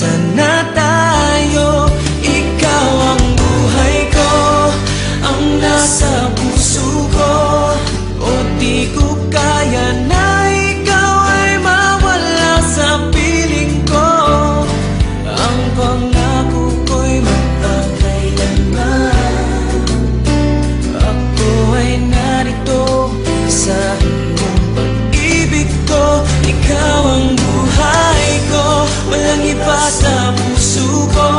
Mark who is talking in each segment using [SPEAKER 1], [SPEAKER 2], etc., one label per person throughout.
[SPEAKER 1] saan na tayo. Ikaw ang buhay ko, ang nasa puso ko. O di ko kaya na ikaw ay mawala sa piling ko. Ang pangako ko'y magpakailanman. Ako ay narito sa iyong pag-ibig ko. Ikaw ang buhay ko, walang iba sa puso ko.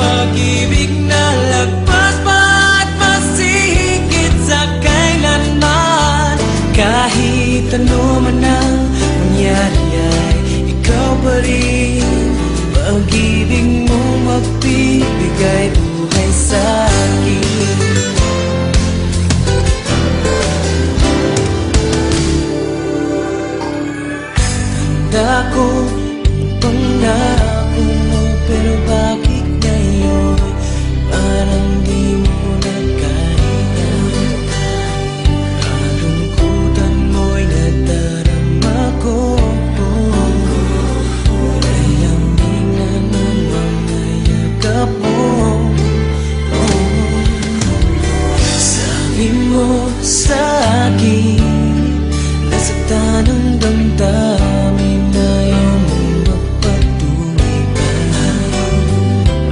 [SPEAKER 1] Pag-ibig na lagpas pa at masihigit sa kailanman. Kahit ano man ang mangyari ay ikaw pa rin. Pag-ibig mo magbibigay buhay sa akin. Tanda ko pangako mo, pero bakit ngayon parang di mo na kaya? Kalungkutan mo'y nadarama ko. Layamig na ng mga yakap mo. Sabi mo sa akin, nasaktan ang damdamin na iyong magpatunay ka.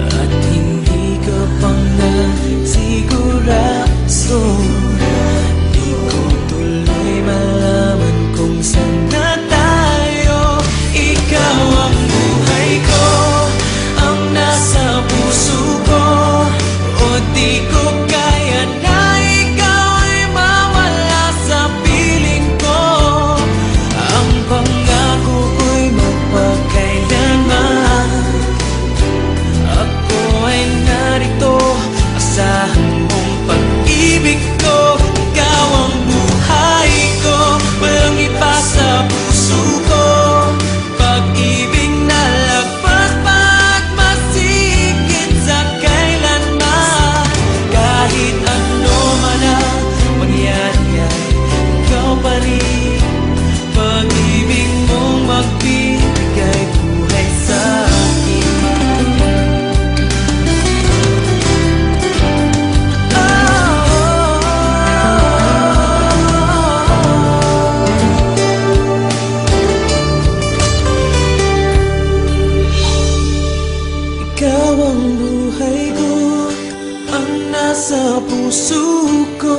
[SPEAKER 1] At hindi ka pang nasigurado. Di ko tuloy malaman kung saan na tayo. Ikaw ang buhay ko, ang nasa puso ko. O di ko kaya na ikaw ay mawala sa piling ko. Ang pangako ko'y magpakailanman. Ako ay narito, asahan mong pag-ibig ko. Ikaw ang buhay ko, walang iba sa puso ko. Pag-ibig na lagpas pa at masigit sa kailanman. Kahit ano man ang mangyari ay ikaw pa rin. Pag-ibig mong magbibigay buhay sa akin. Ikaw ang buhay ko, ang nasa puso ko.